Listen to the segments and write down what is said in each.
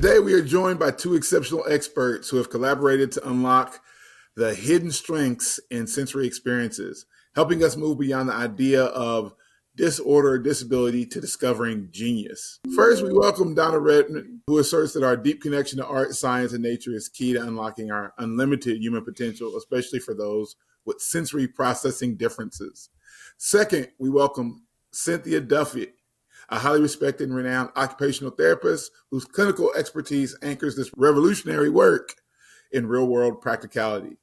Today we are joined by two exceptional experts who have collaborated to unlock the hidden strengths in sensory experiences, helping us move beyond the idea of disorder or disability to discovering genius. First, we welcome Donna Redman, who asserts that our deep connection to art, science, and nature is key to unlocking our unlimited human potential, especially for those with sensory processing differences. Second, we welcome Cynthia Duffy, a highly respected and renowned occupational therapist whose clinical expertise anchors this revolutionary work in real-world practicality.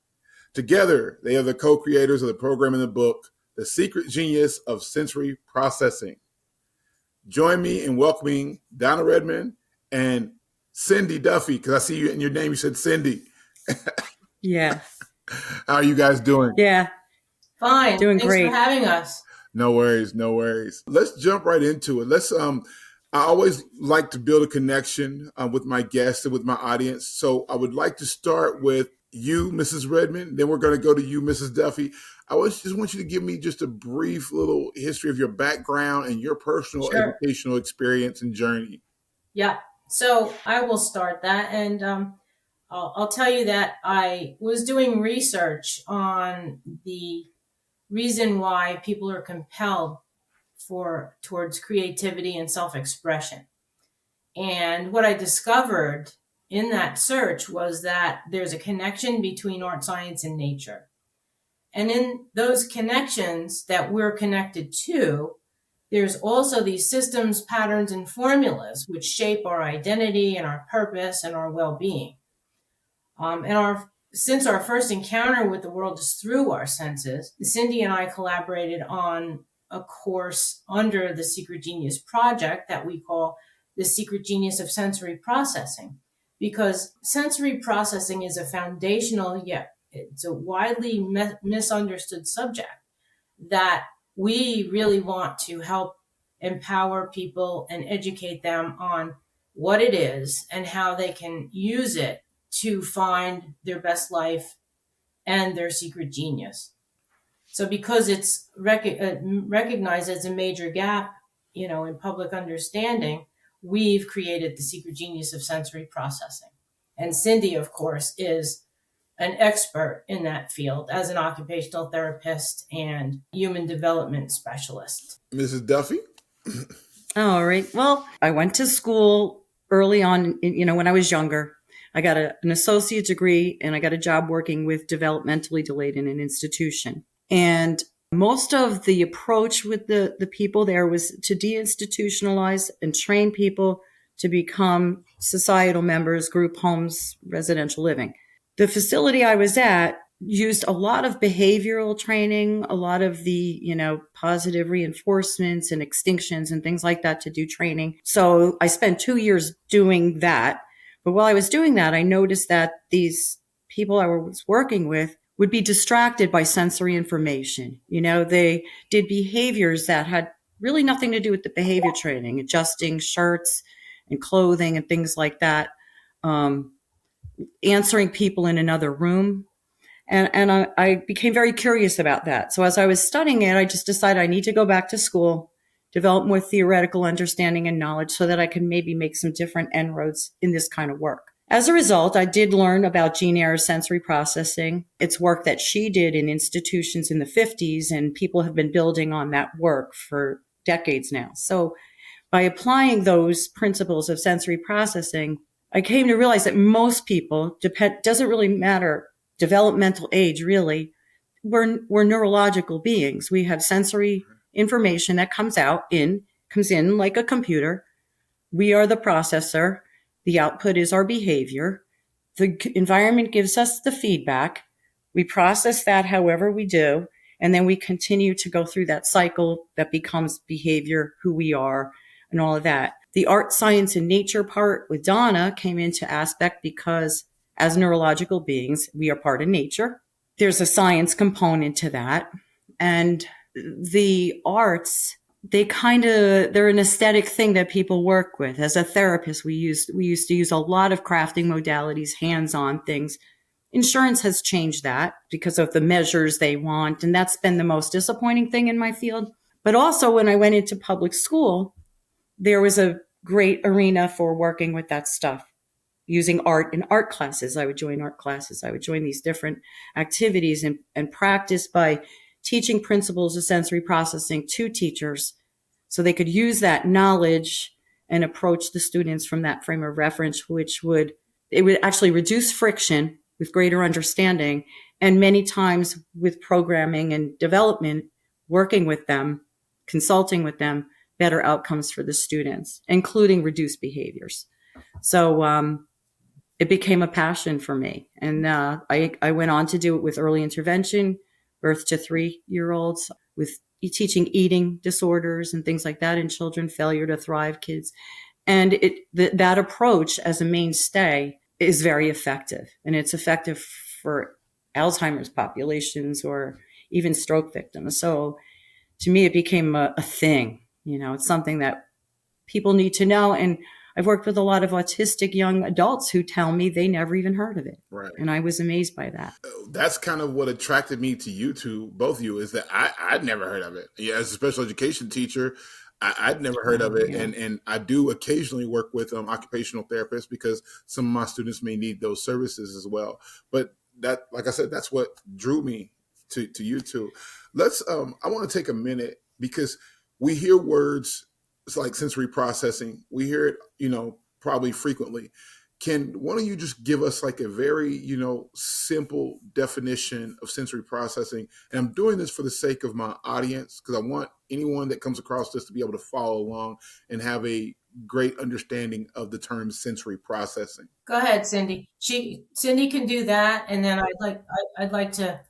Together, they are the co-creators of the program and the book, The Secret Genius of Sensory Processing. Join me in welcoming Donna Redman and Cindy Duffy, because I see you in your name, you said Cindy. Yeah. How are you guys doing? Yeah. Fine. Doing Thanks great. for having us. No worries, no worries. Let's jump right into it. I always like to build a connection with my guests and with my audience. So I would like to start with you, Mrs. Redman. Then we're going to go to you, Mrs. Duffy. Just want you to give me just a brief little history of your background and your personal educational experience and journey. Yeah. So I will start that. And I'll tell you that I was doing research on the reason why people are compelled towards creativity and self-expression. And what I discovered in that search was that there's a connection between art, science, and nature. And in those connections that we're connected to, there's also these systems, patterns, and formulas which shape our identity and our purpose and our well-being. Since our first encounter with the world is through our senses, Cindy and I collaborated on a course under the Secret Genius Project that we call the Secret Genius of Sensory Processing, because sensory processing is a foundational, yet it's a widely misunderstood subject that we really want to help empower people and educate them on what it is and how they can use it to find their best life and their secret genius. So because it's recognized as a major gap, in public understanding, we've created the Secret Genius of Sensory Processing. And Cindy, of course, is an expert in that field as an occupational therapist and human development specialist. Mrs. Duffy? All right. Well, I went to school early on, when I was younger. I got an associate degree and I got a job working with developmentally delayed in an institution. And most of the approach with the people there was to deinstitutionalize and train people to become societal members, group homes, residential living. The facility I was at used a lot of behavioral training, a lot of the, positive reinforcements and extinctions and things like that to do training. So I spent 2 years doing that. But while I was doing that, I noticed that these people I was working with would be distracted by sensory information. They did behaviors that had really nothing to do with the behavior training, adjusting shirts and clothing and things like that, answering people in another room. And I became very curious about that. So as I was studying it, I just decided I need to go back to school, develop more theoretical understanding and knowledge so that I can maybe make some different inroads in this kind of work. As a result, I did learn about Jean Eyre's sensory processing. It's work that she did in institutions in the 50s, and people have been building on that work for decades now. So by applying those principles of sensory processing, I came to realize that most people, doesn't really matter developmental age really, we're neurological beings. We have sensory information that comes in like a computer. We are the processor. The output is our behavior. The environment gives us the feedback. We process that however we do, and then we continue to go through that cycle that becomes behavior, who we are, and all of that. The art, science, and nature part with Donna came into aspect because as neurological beings, we are part of nature. There's a science component to that. And the arts, they're an aesthetic thing that people work with. As a therapist, we used to use a lot of crafting modalities, hands-on things. Insurance has changed that because of the measures they want. And that's been the most disappointing thing in my field. But also when I went into public school, there was a great arena for working with that stuff. using art in art classes. I would join art classes. I would join these different activities and practice by teaching principles of sensory processing to teachers so they could use that knowledge and approach the students from that frame of reference, it would actually reduce friction with greater understanding. And many times with programming and development, working with them, consulting with them, better outcomes for the students, including reduced behaviors. So it became a passion for me. And I went on to do it with early intervention, birth to 3-year-olds, with teaching eating disorders and things like that in children, failure to thrive kids. And that approach as a mainstay is very effective. And it's effective for Alzheimer's populations or even stroke victims. So to me, it became a thing. It's something that people need to know. And I've worked with a lot of autistic young adults who tell me they never even heard of it. Right. And I was amazed by that. That's kind of what attracted me to you two, both of you, is that I'd never heard of it. Yeah, as a special education teacher, I'd never heard of it. Yeah. And I do occasionally work with occupational therapists because some of my students may need those services as well. But that, like I said, that's what drew me to you two. I want to take a minute because we hear words, it's like sensory processing. We hear it, probably frequently. Can one of you just give us like a very, simple definition of sensory processing? And I'm doing this for the sake of my audience because I want anyone that comes across this to be able to follow along and have a great understanding of the term sensory processing. Go ahead, Cindy. Cindy can do that, and then I'd like to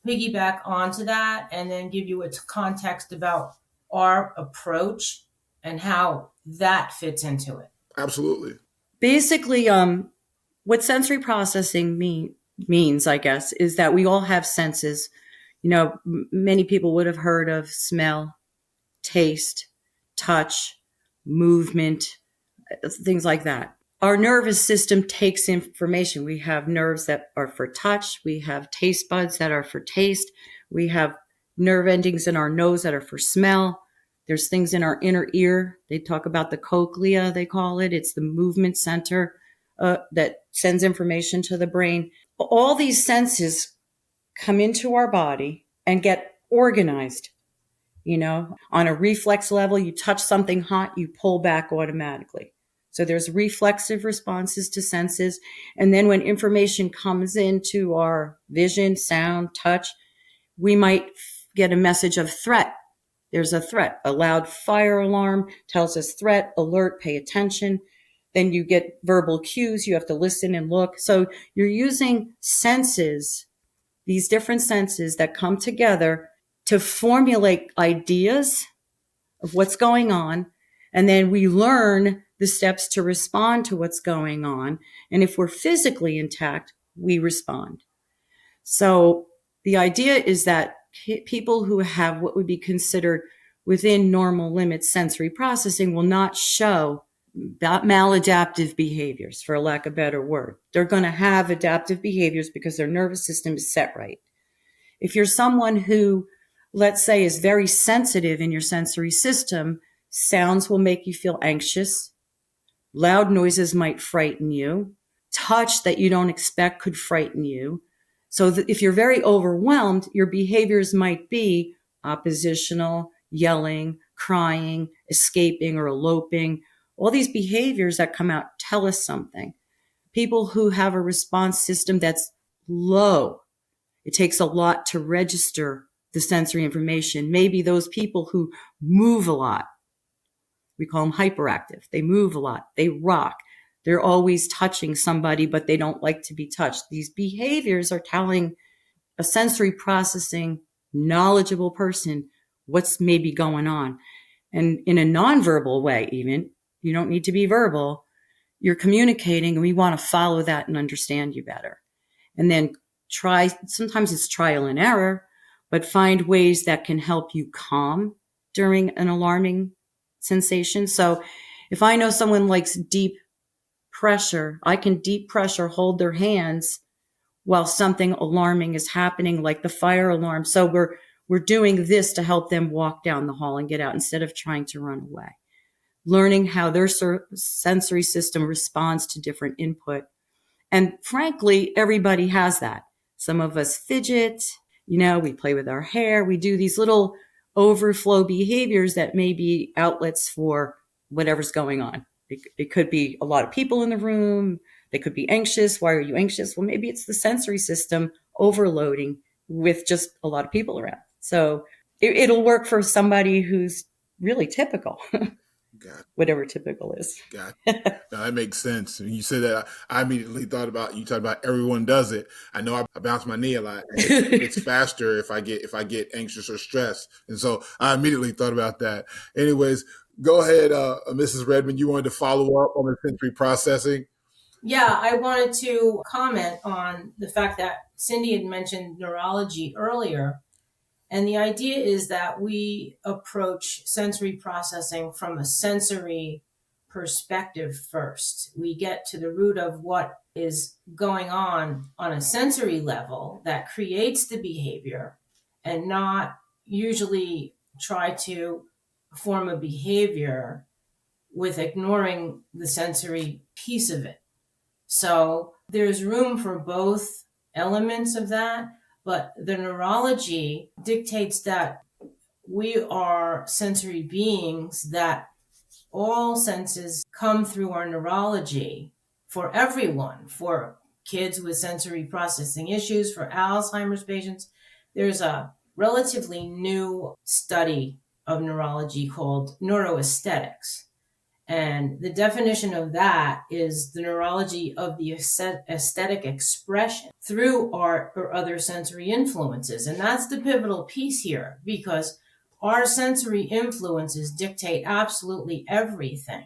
piggyback onto that and then give you a context about our approach and how that fits into it. Absolutely. Basically, what sensory processing means, I guess, is that we all have senses. Many people would have heard of smell, taste, touch, movement, things like that. Our nervous system takes information. We have nerves that are for touch. We have taste buds that are for taste. We have nerve endings in our nose that are for smell. There's things in our inner ear. They talk about the cochlea, they call it. It's the movement center that sends information to the brain. All these senses come into our body and get organized. On a reflex level, you touch something hot, you pull back automatically. So there's reflexive responses to senses. And then when information comes into our vision, sound, touch, we might get a message of threat. There's a threat. A loud fire alarm tells us threat, alert, pay attention. Then you get verbal cues. You have to listen and look. So you're using senses, these different senses that come together to formulate ideas of what's going on. And then we learn the steps to respond to what's going on. And if we're physically intact, we respond. So the idea is that people who have what would be considered within normal limits sensory processing will not show maladaptive behaviors, for lack of a better word. They're going to have adaptive behaviors because their nervous system is set right. If you're someone who, let's say, is very sensitive in your sensory system, sounds will make you feel anxious. Loud noises might frighten you. Touch that you don't expect could frighten you. So if you're very overwhelmed, your behaviors might be oppositional, yelling, crying, escaping or eloping. All these behaviors that come out tell us something. People who have a response system that's low, it takes a lot to register the sensory information. Maybe those people who move a lot, we call them hyperactive. They move a lot. They rock. They're always touching somebody, but they don't like to be touched. These behaviors are telling a sensory processing, knowledgeable person what's maybe going on. And in a nonverbal way, even, you don't need to be verbal. You're communicating, and we want to follow that and understand you better. And then sometimes it's trial and error, but find ways that can help you calm during an alarming sensation. So if I know someone likes deep pressure, I can deep pressure hold their hands while something alarming is happening, like the fire alarm. So we're doing this to help them walk down the hall and get out instead of trying to run away. learning how their sensory system responds to different input. And frankly, everybody has that. Some of us fidget, we play with our hair. We do these little overflow behaviors that may be outlets for whatever's going on. It could be a lot of people in the room. They could be anxious. Why are you anxious? Well, maybe it's the sensory system overloading with just a lot of people around. So it'll work for somebody who's really typical. Whatever typical is. Got it. No, that makes sense. When you said that, I immediately thought about, you talked about everyone does it. I know I bounce my knee a lot. It's faster if I get anxious or stressed. And so I immediately thought about that. Anyways, go ahead, Mrs. Redman. You wanted to follow up on the sensory processing? Yeah, I wanted to comment on the fact that Cindy had mentioned neurology earlier. And the idea is that we approach sensory processing from a sensory perspective first. We get to the root of what is going on a sensory level that creates the behavior, and not usually try to form a behavior with ignoring the sensory piece of it. So there's room for both elements of that. But the neurology dictates that we are sensory beings, that all senses come through our neurology for everyone, for kids with sensory processing issues, for Alzheimer's patients. There's a relatively new study of neurology called neuroaesthetics. And the definition of that is the neurology of the aesthetic expression through art or other sensory influences. And that's the pivotal piece here, because our sensory influences dictate absolutely everything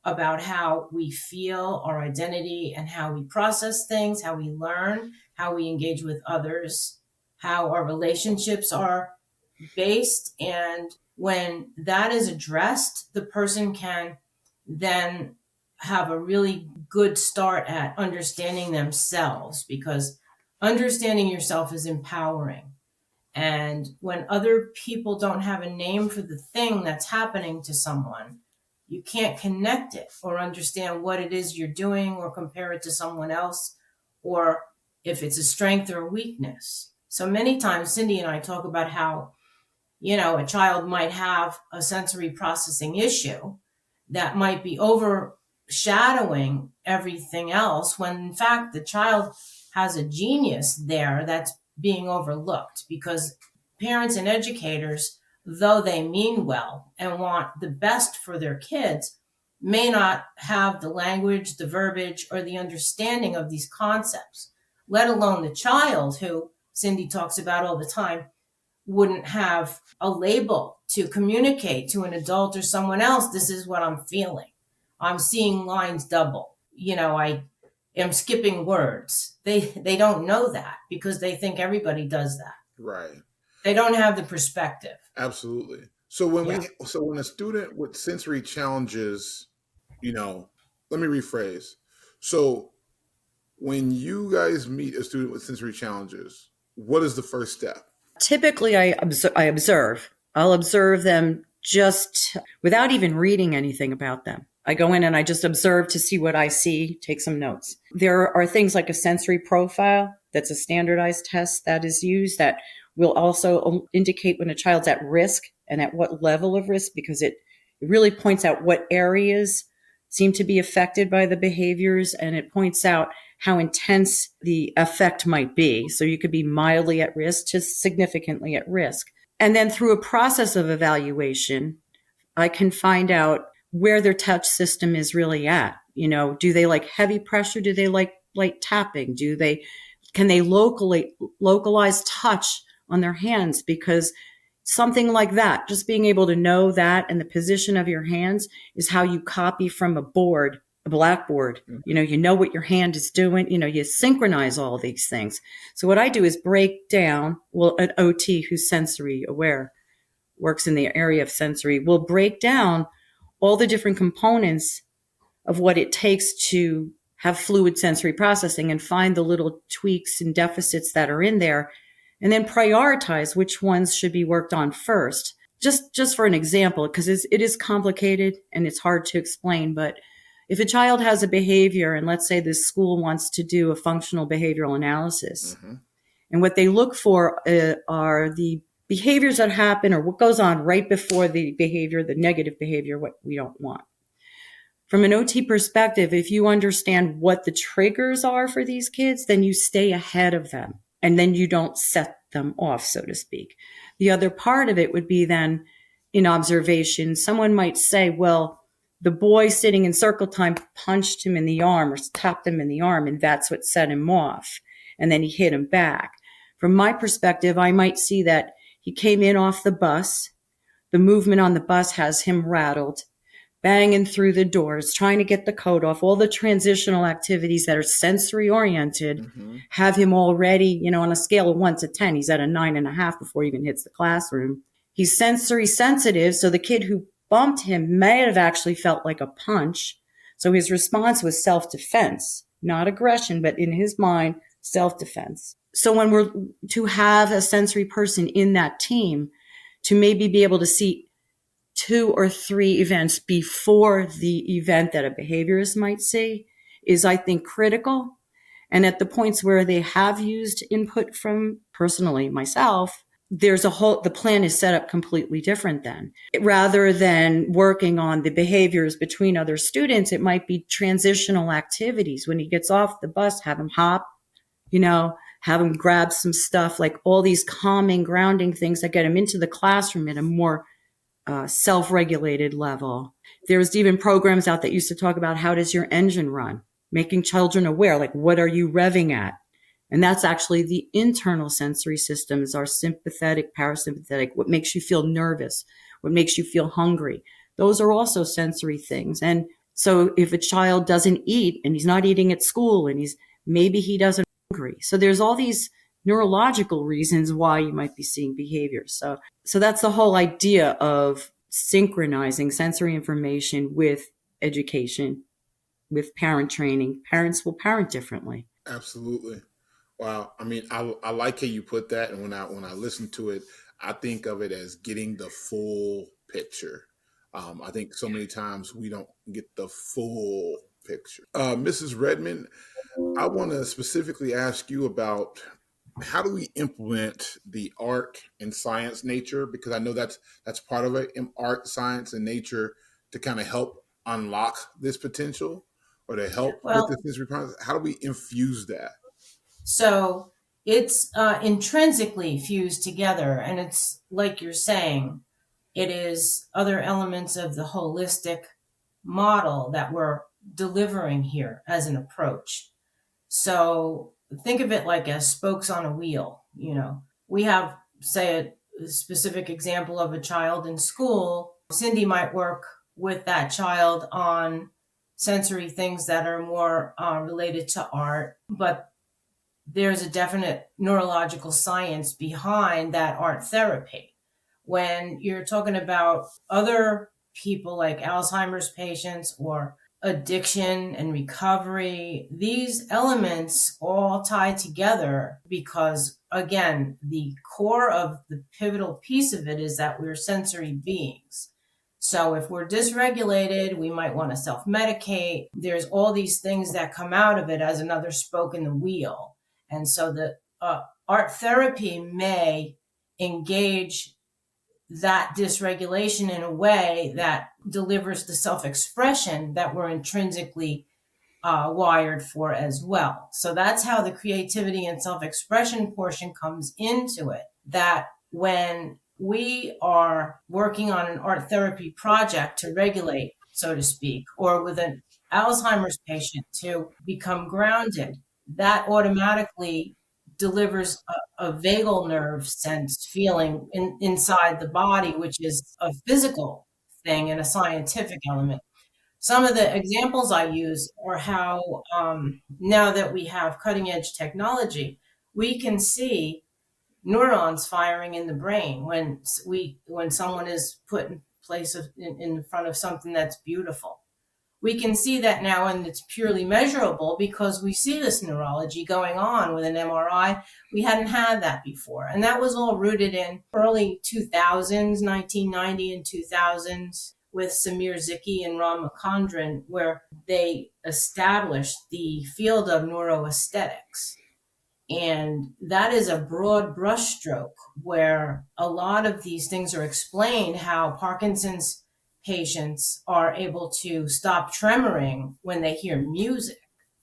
about how we feel, our identity, and how we process things, how we learn, how we engage with others, how our relationships are based. And when that is addressed, the person can then have a really good start at understanding themselves, because understanding yourself is empowering. And when other people don't have a name for the thing that's happening to someone, you can't connect it or understand what it is you're doing or compare it to someone else, or if it's a strength or a weakness. So many times Cindy and I talk about how, a child might have a sensory processing issue that might be overshadowing everything else, when in fact the child has a genius there that's being overlooked, because parents and educators, though they mean well and want the best for their kids, may not have the language, the verbiage, or the understanding of these concepts, let alone the child, who Cindy talks about all the time, wouldn't have a label to communicate to an adult or someone else. This is what I'm feeling. I'm seeing lines double. I am skipping words. They don't know that because they think everybody does that. Right. They don't have the perspective. Absolutely. So when a student with sensory challenges, let me rephrase. So when you guys meet a student with sensory challenges, what is the first step? Typically, I observe. I'll observe them just without even reading anything about them. I go in and I just observe to see what I see, take some notes. There are things like a sensory profile. That's a standardized test that is used that will also indicate when a child's at risk and at what level of risk, because it really points out what areas seem to be affected by the behaviors, and it points out how intense the effect might be. So you could be mildly at risk to significantly at risk. And then through a process of evaluation, I can find out where their touch system is really at. Do they like heavy pressure? Do they like light tapping? Can they localize touch on their hands? Because something like that, just being able to know that and the position of your hands is how you copy from a blackboard. You know what your hand is doing. You synchronize all these things. So what I do is break down, an OT who's sensory aware, works in the area of sensory, will break down all the different components of what it takes to have fluid sensory processing and find the little tweaks and deficits that are in there, and then prioritize which ones should be worked on first. just for an example, because it is complicated and it's hard to explain, but if a child has a behavior, and let's say this school wants to do a functional behavioral analysis, and what they look for are the behaviors that happen or what goes on right before the behavior, the negative behavior, what we don't want. From an OT perspective, if you understand what the triggers are for these kids, then you stay ahead of them and then you don't set them off, so to speak. The other part of it would be then in observation, someone might say, well, the boy sitting in circle time punched him in the arm or tapped him in the arm, and that's what set him off. And then he hit him back. From my perspective, I might see that he came in off the bus. The movement on the bus has him rattled, banging through the doors, trying to get the coat off. All the transitional activities that are sensory oriented have him already, on a scale of 1 to 10, he's at a 9.5 before he even hits the classroom. He's sensory sensitive. So the kid who bumped him may have actually felt like a punch. So his response was self-defense, not aggression, but in his mind, self-defense. So when we're to have a sensory person in that team to maybe be able to see 2 or 3 events before the event that a behaviorist might see is, I think, critical. And at the points where they have used input from personally myself, the plan is set up completely different then. Rather than working on the behaviors between other students, it might be transitional activities. When he gets off the bus, have him hop, have him grab some stuff, like all these calming, grounding things that get him into the classroom at a more self-regulated level. There's even programs out that used to talk about how does your engine run, making children aware, like what are you revving at? And that's actually the internal sensory systems, our sympathetic, parasympathetic, what makes you feel nervous, what makes you feel hungry. Those are also sensory things. And so if a child doesn't eat and he's not eating at school and maybe he doesn't hungry. So there's all these neurological reasons why you might be seeing behaviors. So that's the whole idea of synchronizing sensory information with education, with parent training. Parents will parent differently. Absolutely. Wow. I mean, I like how you put that. And when I listen to it, I think of it as getting the full picture. I think so many times we don't get the full picture. Mrs. Redman, I want to specifically ask you about how do we implement the art and science nature? Because I know that's part of it, art, science, and nature to kind of help unlock this potential or to help with the sensory process. How do we infuse that? So it's intrinsically fused together. And it's like you're saying, it is other elements of the holistic model that we're delivering here as an approach. So think of it like as spokes on a wheel. We have, say, a specific example of a child in school. Cindy might work with that child on sensory things that are more related to art, but there's a definite neurological science behind that art therapy. When you're talking about other people like Alzheimer's patients or addiction and recovery, these elements all tie together because, again, the core of the pivotal piece of it is that we're sensory beings. So if we're dysregulated, we might want to self-medicate. There's all these things that come out of it as another spoke in the wheel. And so the art therapy may engage that dysregulation in a way that delivers the self-expression that we're intrinsically wired for as well. So that's how the creativity and self-expression portion comes into it. That when we are working on an art therapy project to regulate, so to speak, or with an Alzheimer's patient to become grounded, that automatically delivers a vagal nerve sense feeling inside the body, which is a physical thing and a scientific element. Some of the examples I use are how now that we have cutting edge technology, we can see neurons firing in the brain when someone is put in place in front of something that's beautiful, we can see that now, and it's purely measurable because we see this neurology going on with an MRI. We hadn't had that before. And that was all rooted in early 2000s, 1990 and 2000s, with Samir Zicki and Ram Machandran, where they established the field of neuroaesthetics. And that is a broad brushstroke where a lot of these things are explained, how Parkinson's patients are able to stop tremoring when they hear music.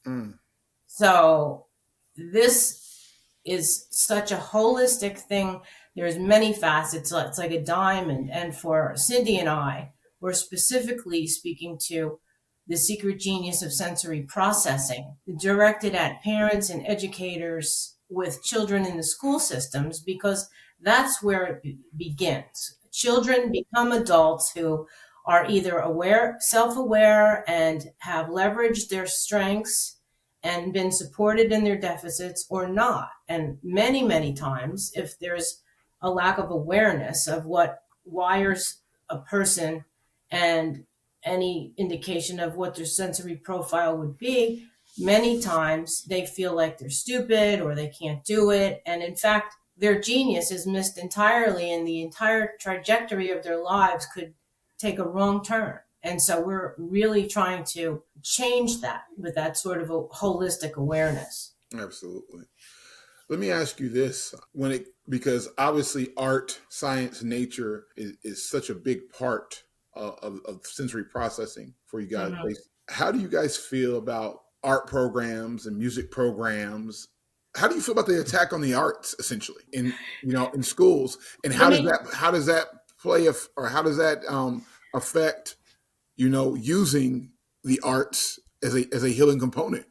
Mm. So this is such a holistic thing. There's many facets. It's like a diamond. And for Cindy and I, we're specifically speaking to the secret genius of sensory processing, directed at parents and educators with children in the school systems, because that's where it begins. Children become adults who are either aware, self-aware, and have leveraged their strengths and been supported in their deficits, or not. And many, many times, if there's a lack of awareness of what wires a person and any indication of what their sensory profile would be, many times they feel like they're stupid or they can't do it. And in fact, their genius is missed entirely, and the entire trajectory of their lives could take a wrong turn. And so we're really trying to change that with that sort of a holistic awareness. Absolutely. Let me ask you this, because obviously art, science, nature is such a big part of sensory processing for you guys. Mm-hmm. How do you guys feel about art programs and music programs? How do you feel about the attack on the arts, essentially, in schools? And how does that play, or how does that affect, using the arts as a healing component?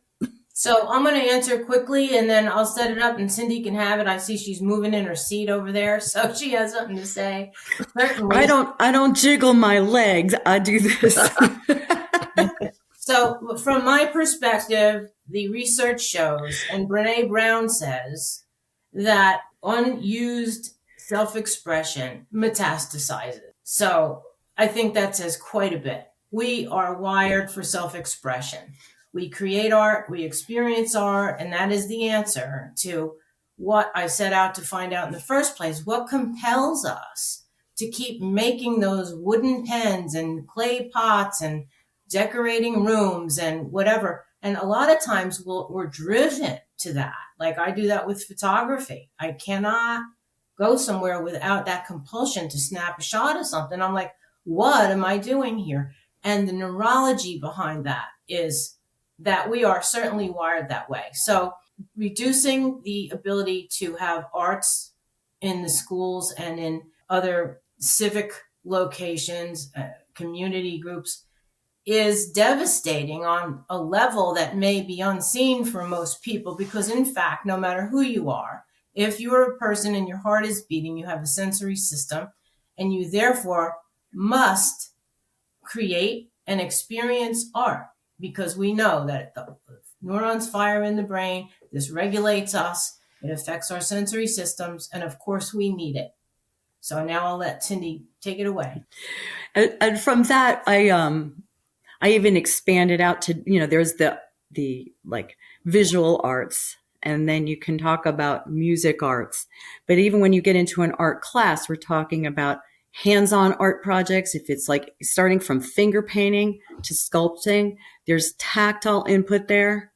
So I'm going to answer quickly, and then I'll set it up, and Cindy can have it. I see she's moving in her seat over there, so she has something to say. Certainly. I don't jiggle my legs. I do this. So from my perspective, the research shows, and Brené Brown says, that unused self-expression metastasizes. So I think that says quite a bit. We are wired for self-expression. We create art, we experience art, and that is the answer to what I set out to find out in the first place. What compels us to keep making those wooden pens and clay pots and decorating rooms and whatever? And a lot of times we're driven to that. Like I do that with photography. I cannot go somewhere without that compulsion to snap a shot of something. I'm like, what am I doing here? And the neurology behind that is that we are certainly wired that way. So reducing the ability to have arts in the schools and in other civic locations, community groups, is devastating on a level that may be unseen for most people, because in fact, no matter who you are, if you're a person and your heart is beating, you have a sensory system, and you therefore must create and experience art, because we know that the neurons fire in the brain, this regulates us, it affects our sensory systems, and of course we need it. So now I'll let Cindy take it away. And from that, I even expanded out to, there's the like visual arts, and then you can talk about music arts. But even when you get into an art class, we're talking about hands-on art projects. If it's like starting from finger painting to sculpting, there's tactile input there,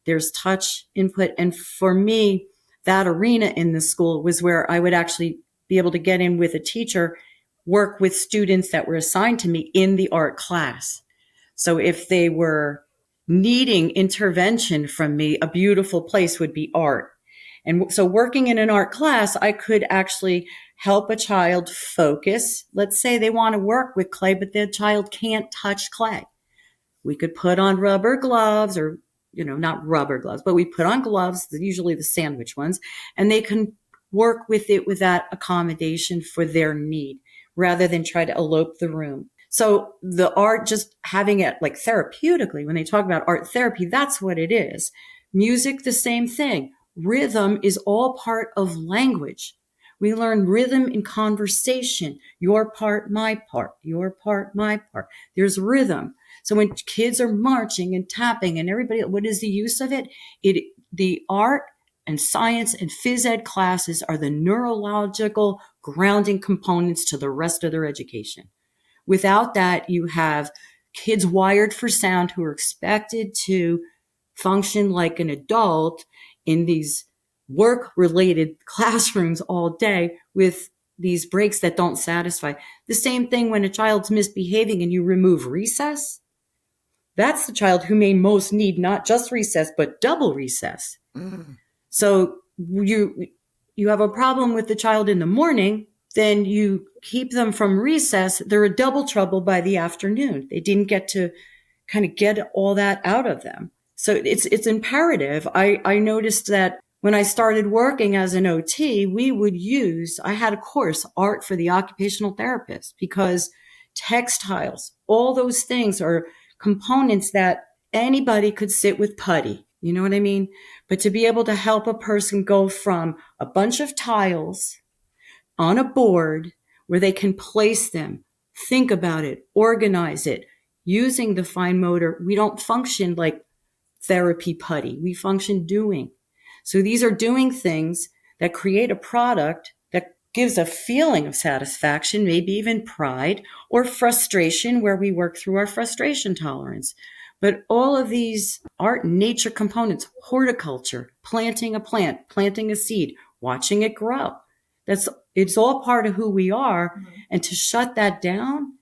there's touch input. And for me, that arena in the school was where I would actually be able to get in with a teacher, work with students that were assigned to me in the art class. So if they were needing intervention from me, a beautiful place would be art. And so working in an art class, I could actually help a child focus. Let's say they want to work with clay, but the child can't touch clay. We could put on rubber gloves, or, not rubber gloves, but we put on gloves, usually the sandwich ones, and they can work with it with that accommodation for their need rather than try to elope the room. So the art, just having it like therapeutically, when they talk about art therapy, that's what it is. Music, the same thing. Rhythm is all part of language. We learn rhythm in conversation. Your part, my part, your part, my part. There's rhythm. So when kids are marching and tapping and everybody, what is the use of it? The art and science and phys ed classes are the neurological grounding components to the rest of their education. Without that, you have kids wired for sound who are expected to function like an adult in these work-related classrooms all day with these breaks that don't satisfy. The same thing when a child's misbehaving and you remove recess. That's the child who may most need not just recess, but double recess. Mm. So you have a problem with the child in the morning, then you keep them from recess. They're a double trouble by the afternoon. They didn't get to kind of get all that out of them. So it's imperative. I noticed that when I started working as an OT, I had a course, Art for the Occupational Therapist, because textiles, all those things are components that anybody could sit with putty. You know what I mean? But to be able to help a person go from a bunch of tiles on a board where they can place them, think about it, organize it, using the fine motor, we don't function like therapy putty. We function doing. So these are doing things that create a product that gives a feeling of satisfaction, maybe even pride or frustration, where we work through our frustration tolerance. But all of these art and nature components, horticulture, planting a plant, planting a seed, watching it grow, it's all part of who we are. Mm-hmm. And to shut that down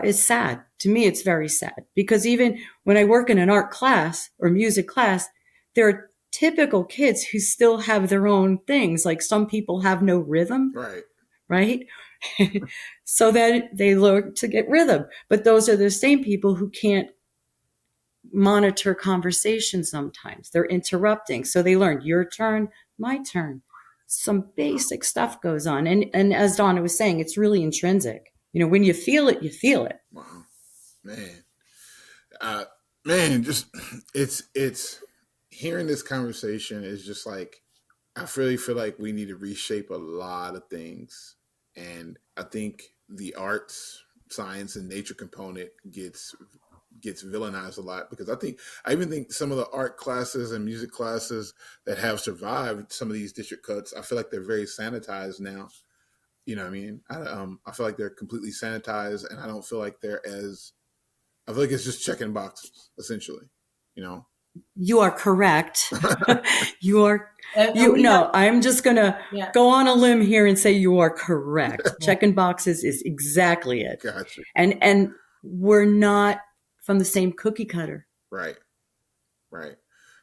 is sad. To me, it's very sad, because even when I work in an art class or music class, there are typical kids who still have their own things. Like some people have no rhythm. Right. So that they learn to get rhythm. But those are the same people who can't monitor conversation sometimes. They're interrupting. So they learn your turn, my turn. Some basic stuff goes on. And as Donna was saying, it's really intrinsic. You know, when you feel it, you feel it. Wow, man, just it's hearing this conversation is just like, I really feel like we need to reshape a lot of things. And I think the arts, science, and nature component gets villainized a lot, because I even think some of the art classes and music classes that have survived some of these district cuts, I feel like they're very sanitized now. You know what I mean? I feel like they're completely sanitized, and I don't feel like I feel like it's just checking boxes, essentially, you know? You are correct. I'm just going to go on a limb here and say you are correct. Checking boxes is exactly it. Gotcha. And we're not from the same cookie cutter. Right.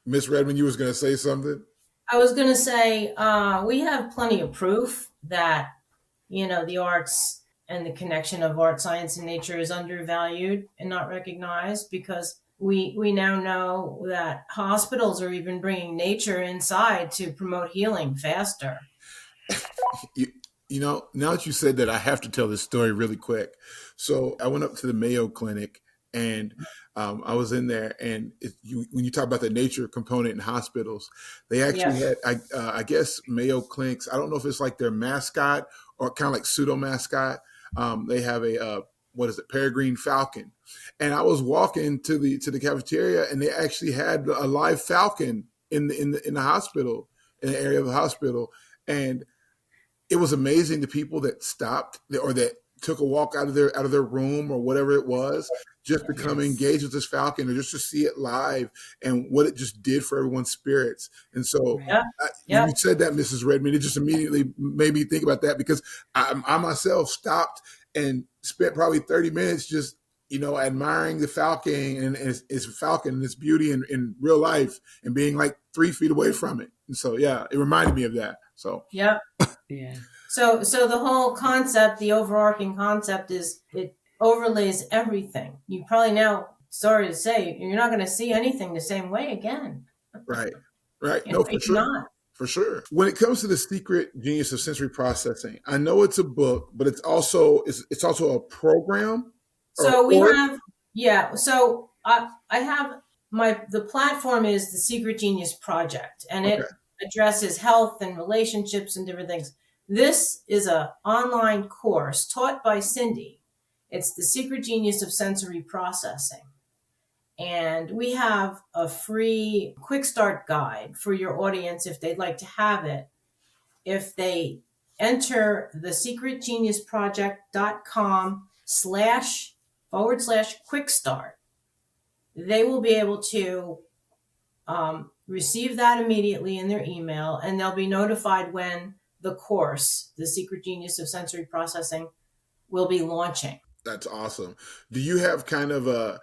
Miss Redman, you was going to say something? I was going to say, we have plenty of proof that, the arts and the connection of art, science, and nature is undervalued and not recognized, because we now know that hospitals are even bringing nature inside to promote healing faster. You know, now that you said that, I have to tell this story really quick. So I went up to the Mayo Clinic, and I was in there, and when you talk about the nature component in hospitals, they actually had, I guess, Mayo Clinics. I don't know if it's like their mascot or kind of like pseudo mascot. They have a peregrine falcon, and I was walking to the cafeteria, and they actually had a live falcon in the hospital, in the area of the hospital, and it was amazing, the people that stopped or that took a walk out of their room or whatever it was, just to come engage with this falcon, or just to see it live and what it just did for everyone's spirits. And so when you said that, Mrs. Redman, it just immediately made me think about that, because I myself stopped and spent probably 30 minutes just, admiring the falcon and its beauty in real life, and being like 3 feet away from it. And so, it reminded me of that. So, yeah. So the whole concept, the overarching concept, is it overlays everything. You probably now, sorry to say, you're not going to see anything the same way again. Right. No, for sure. Not. For sure. When it comes to The Secret Genius of Sensory Processing, I know it's a book, but it's also a program. So So I have the platform is the Secret Genius Project, and it addresses health and relationships and different things. This is an online course taught by Cindy. It's the Secret Genius of Sensory Processing. And we have a free quick start guide for your audience if they'd like to have it. If they enter thesecretgeniusproject.com//quick start, they will be able to receive that immediately in their email, and they'll be notified when the course, The Secret Genius of Sensory Processing, will be launching. That's awesome. Do you have kind of a,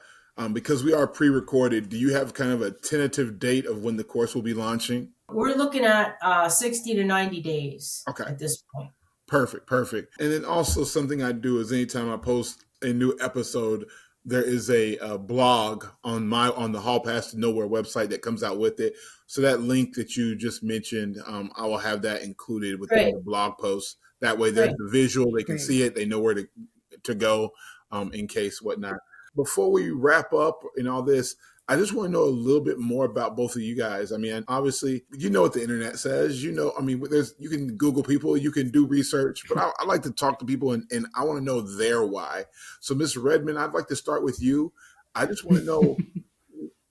because we are pre-recorded, do you have kind of a tentative date of when the course will be launching? We're looking at 60 to 90 days at this point. Perfect. And then also something I do is anytime I post a new episode, there is a blog on the Hall Pass to Nowhere website that comes out with it. So that link that you just mentioned, I will have that included within the blog post. That way there's the visual, they can see it, they know where to go in case whatnot. Before we wrap up in all this, I just want to know a little bit more about both of you guys. I mean, obviously, you know what the internet says. You know, I mean, you can Google people, you can do research, but I like to talk to people and I want to know their why. So, Ms. Redman, I'd like to start with you. I just want to know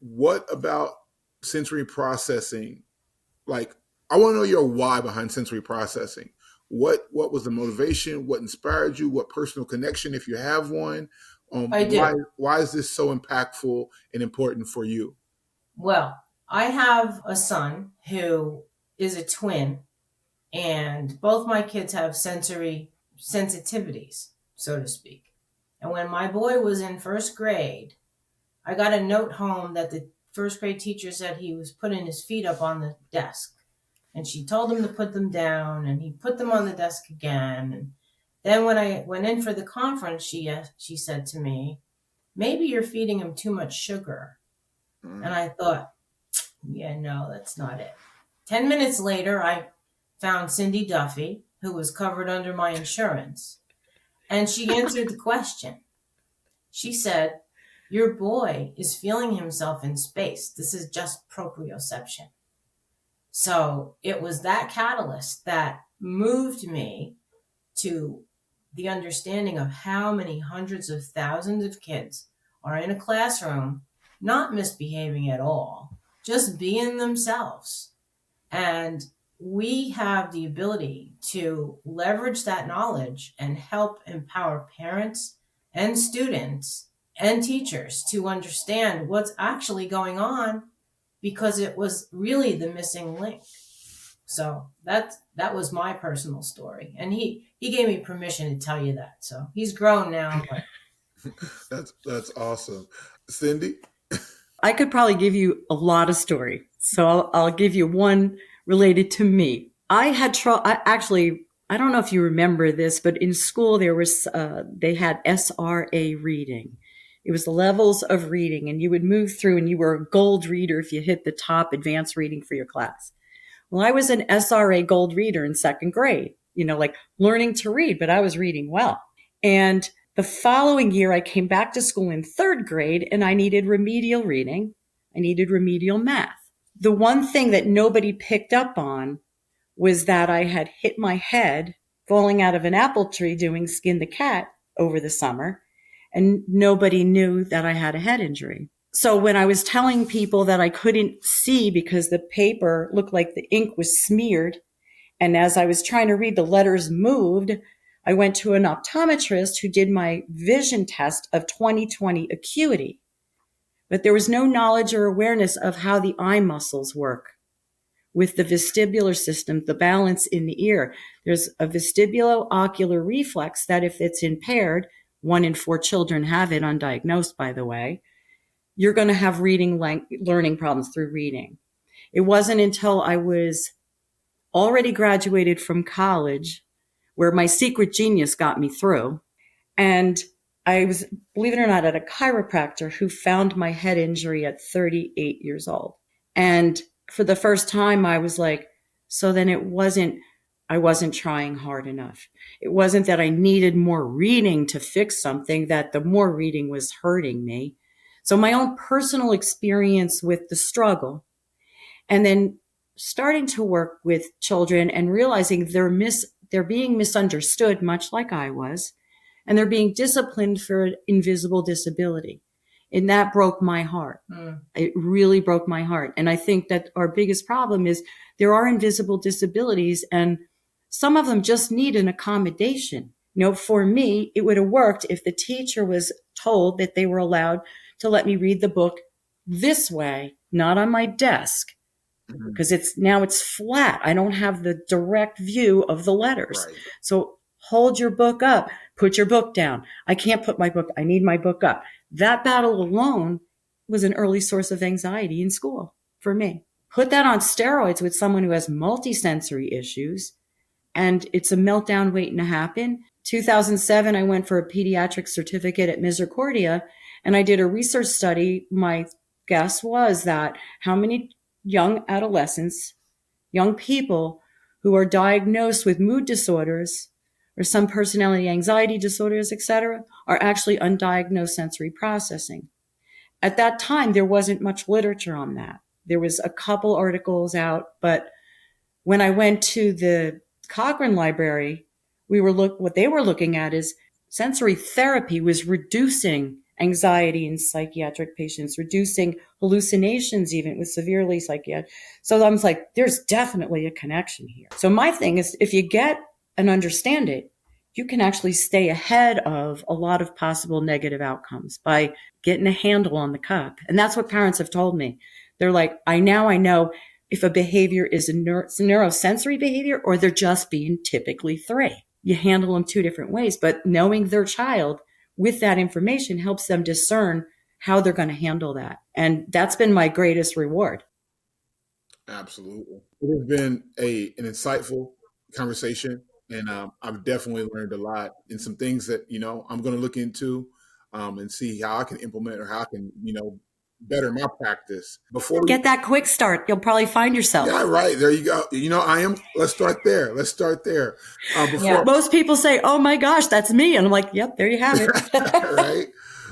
what about sensory processing? Like, I want to know your why behind sensory processing. What was the motivation? What inspired you? What personal connection, if you have one? I do. Why is this so impactful and important for you? Well, I have a son who is a twin, and both my kids have sensory sensitivities, so to speak. And when my boy was in first grade, I got a note home that the first grade teacher said he was putting his feet up on the desk. And she told him to put them down, and he put them on the desk again. And then when I went in for the conference, she said to me, maybe you're feeding him too much sugar. And I thought, yeah, no, that's not it. 10 minutes later, I found Cindy Duffy, who was covered under my insurance. And she answered the question. She said, your boy is feeling himself in space. This is just proprioception. So it was that catalyst that moved me to the understanding of how many hundreds of thousands of kids are in a classroom, not misbehaving at all, just being themselves. And we have the ability to leverage that knowledge and help empower parents and students and teachers to understand what's actually going on, because it was really the missing link. So that was my personal story. And he gave me permission to tell you that. So he's grown now. But That's awesome. Cindy? I could probably give you a lot of story. So I'll give you one related to me. I had I don't know if you remember this, but in school there was they had SRA reading. It was the levels of reading, and you would move through, and you were a gold reader if you hit the top advanced reading for your class. Well, I was an SRA gold reader in second grade, like learning to read, but I was reading well. And the following year, I came back to school in third grade, and I needed remedial reading. I needed remedial math. The one thing that nobody picked up on was that I had hit my head falling out of an apple tree doing Skin the Cat over the summer. And nobody knew that I had a head injury. So when I was telling people that I couldn't see because the paper looked like the ink was smeared, and as I was trying to read, the letters moved, I went to an optometrist who did my vision test of 20/20 acuity. But there was no knowledge or awareness of how the eye muscles work. With the vestibular system, the balance in the ear, there's a vestibulo-ocular reflex that if it's impaired, 1 in 4 children have it undiagnosed, by the way, you're going to have learning problems through reading. It wasn't until I was already graduated from college where my secret genius got me through. And I was, believe it or not, at a chiropractor who found my head injury at 38 years old. And for the first time, I was like, so then I wasn't trying hard enough. It wasn't that I needed more reading to fix something, that the more reading was hurting me. So my own personal experience with the struggle, and then starting to work with children and realizing they're being misunderstood, much like I was, and they're being disciplined for invisible disability. And that broke my heart. It really broke my heart. And I think that our biggest problem is there are invisible disabilities, and some of them just need an accommodation. For me, it would have worked if the teacher was told that they were allowed to let me read the book this way, not on my desk, because it's flat. I don't have the direct view of the letters. Right. So hold your book up, put your book down. I can't put my book, I need my book up. That battle alone was an early source of anxiety in school for me. Put that on steroids with someone who has multisensory issues, and it's a meltdown waiting to happen. 2007, I went for a pediatric certificate at Misericordia, and I did a research study. My guess was that how many young adolescents, young people who are diagnosed with mood disorders or some personality anxiety disorders, etc., are actually undiagnosed sensory processing. At that time, there wasn't much literature on that. There was a couple articles out, but when I went to the Cochrane Library, what they were looking at is sensory therapy was reducing anxiety in psychiatric patients, reducing hallucinations even with severely psychiatric. So I was like, there's definitely a connection here. So my thing is, if you get and understand it, you can actually stay ahead of a lot of possible negative outcomes by getting a handle on the cup. And that's what parents have told me. They're like, I know if a behavior is a neurosensory behavior or they're just being typically 3. You handle them 2 different ways, but knowing their child with that information helps them discern how they're going to handle that. And that's been my greatest reward. Absolutely. It has been an insightful conversation, and I've definitely learned a lot, and some things that, I'm going to look into and see how I can implement or how I can, better my practice. Before we get that quick start, you'll probably find yourself. Yeah, right. There you go. Let's start there. Most people say, oh my gosh, that's me. And I'm like, yep, there you have it. Right.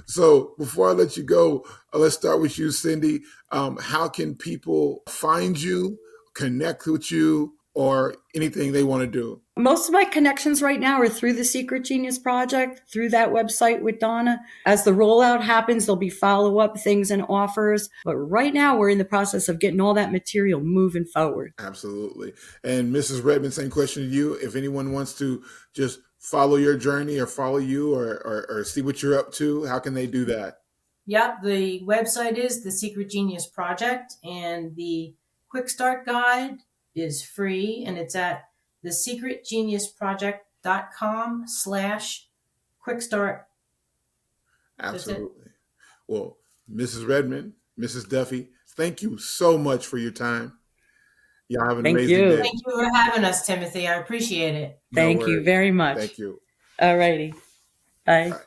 So before I let you go, let's start with you, Cindy. How can people find you, connect with you, or anything they want to do? Most of my connections right now are through the Secret Genius Project, through that website with Donna. As the rollout happens, there'll be follow-up things and offers. But right now, we're in the process of getting all that material moving forward. Absolutely. And Mrs. Redman, same question to you. If anyone wants to just follow your journey or follow you or see what you're up to, how can they do that? Yep. The website is the Secret Genius Project, and the Quick Start Guide is free, and it's at thesecretgeniusproject.com/quickstart. Absolutely. Well, Mrs. Redman, Mrs. Duffy, thank you so much for your time. Y'all have an amazing day. Thank you for having us, Timothy. I appreciate it. Thank you very much. Thank you. All righty. Bye. Bye.